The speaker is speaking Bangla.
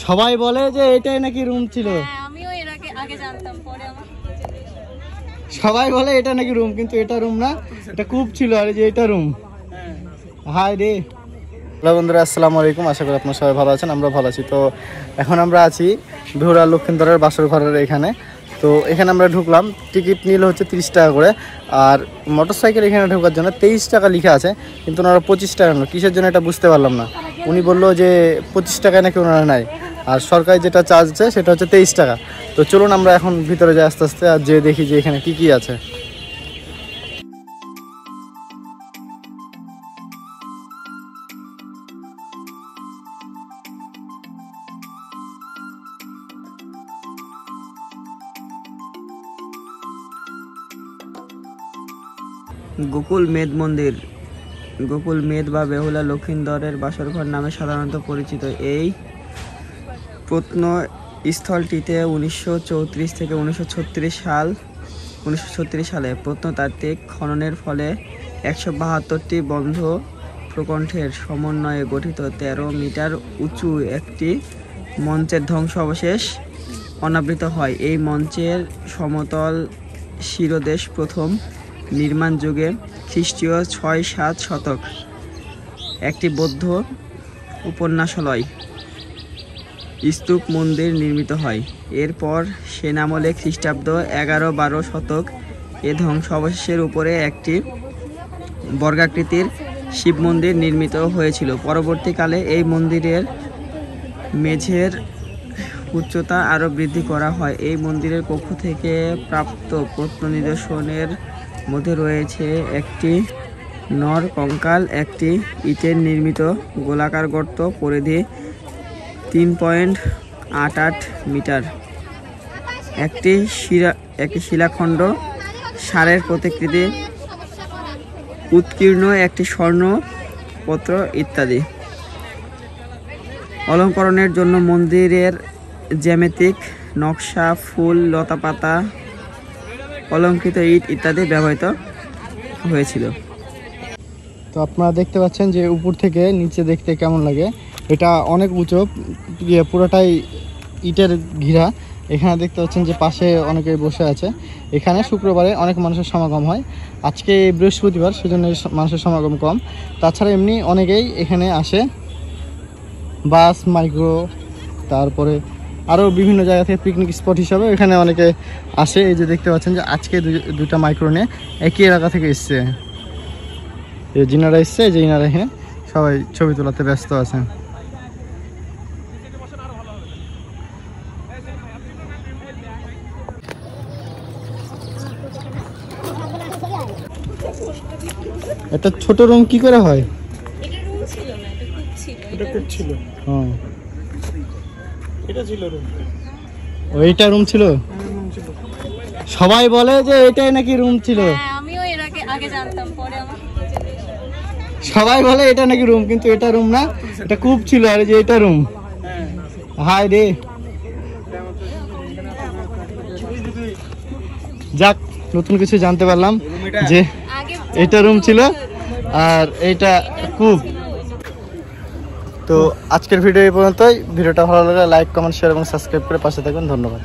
সবাই বলে যে এটাই নাকি রুম ছিল। আমিও এর আগে জানতাম, পরে আমার সবাই বলে এটা নাকি রুম, কিন্তু এটা রুম না, এটা কূপ ছিল। আর যে এটা রুম। হাই রে। হ্যালো বন্ধুরা, আসসালামু আলাইকুম। আশা করি আপনারা সবাই ভালো আছেন, আমরা ভালো আছি। তো এখন আমরা আছি বেহুলা লক্ষ্মীন্দরের বাসর ঘরের এখানে। তো এখানে আমরা ঢুকলাম, টিকিট নিল হচ্ছে 30 টাকা করে। আর মোটরসাইকেল এখানে ঢোকার জন্য 23 টাকা লিখা আছে, কিন্তু ওনারা 25 টাকা নেন। কিসের জন্য এটা বুঝতে পারলাম না। উনি বললো যে 25 টাকায় নাকি ওনারা নেয়, আর সরকারি যেটা চার্জ আছে সেটা হচ্ছে 23 টাকা। তো চলুন আমরা এখন ভিতরে যাই আস্তে আস্তে, আর যে দেখি যে এখানে কি আছে। গোকুল মেদ মন্দির, গোকুল মেদ বা বেহুলা লক্ষ্মীন্দরের বাসরঘর নামে সাধারণত পরিচিত। এই প্রত্নস্থলটিতে 1934 থেকে 1936 সালে প্রত্নতাত্ত্বিক খননের ফলে 172টি বন্ধ প্রকণ্ঠের সমন্বয়ে গঠিত 13 মিটার উঁচু একটি মঞ্চের ধ্বংসাবশেষ অনাবৃত হয়। এই মঞ্চের সমতল শিরদেশ প্রথম নির্মাণ যুগে খ্রিস্টীয় 6-7 শতক একটি বৌদ্ধ উপাসনালয় স্তূপ মন্দির নির্মিত হয়। এরপর সেন আমলে খ্রিস্টাব্দ 11-12 শতক এ ধ্বংসাবশেষের উপরে একটি বর্গাকৃতির শিব মন্দির নির্মিত হয়েছিল। পরবর্তীকালে এই মন্দিরের মেঝের উচ্চতা আরও বৃদ্ধি করা হয়। এই মন্দিরের কক্ষ থেকে প্রাপ্ত প্রত্ননিদর্শনের মধ্যে রয়েছে একটি নর কঙ্কাল, একটি ইটের নির্মিত গোলাকার গর্ত পরিধি 3.88 মিটার, একটি শিলাখণ্ড, ষাঁড়ের প্রতিকৃতি, উৎকীর্ণ একটি স্বর্ণপত্র ইত্যাদি। অলঙ্করণের জন্য মন্দিরের জ্যামিতিক নকশা, ফুল, লতাপাতা, অলঙ্কৃত ইট ইত্যাদি ব্যবহৃত হয়েছিল। তো আপনারা দেখতে পাচ্ছেন যে উপর থেকে নিচে দেখতে কেমন লাগে। এটা অনেক উঁচু, পুরোটাই ইটের ঘিরা। এখানে দেখতে পাচ্ছেন যে পাশে অনেকে বসে আছে। এখানে শুক্রবারে অনেক মানুষের সমাগম হয়। আজকে বৃহস্পতিবার, সেজন্য মানুষের সমাগম কম। তাছাড়া এমনি অনেকেই এখানে আসে, বাস, মাইক্রো, তারপরে আরও বিভিন্ন জায়গা থেকে পিকনিক স্পট হিসাবে এখানে অনেকে আসে। এই যে দেখতে পাচ্ছেন যে আজকে দুটা মাইক্রো নিয়ে একই এলাকা থেকে এসছে। এই যিনারা এসছে, যে ইনারা এখানে সবাই ছবি তোলাতে ব্যস্ত আছেন। একটা ছোট রুম কি করে হয়? এটা রুম ছিল না, এটা কূপ ছিল। এটা কূপ ছিল। হ্যাঁ, এটা ছিল রুম। ওইটা রুম ছিল। সবাই বলে যে এটাই নাকি রুম ছিল। আমিও এর আগে জানতাম, পরে আমার সবাই বলে এটা নাকি রুম, কিন্তু এটা রুম না, এটা কূপ ছিল। আর যে এটা রুম। হাই রে। যাক, নতুন কিছু জানতে পারলাম যে এটা রুম ছিল আর এইটা কূপ। তো আজকের ভিডিও এই পর্যন্তই। ভিডিওটা ভালো লাগলে লাইক, কমেন্ট, শেয়ার এবং সাবস্ক্রাইব করে পাশে থাকবেন। ধন্যবাদ।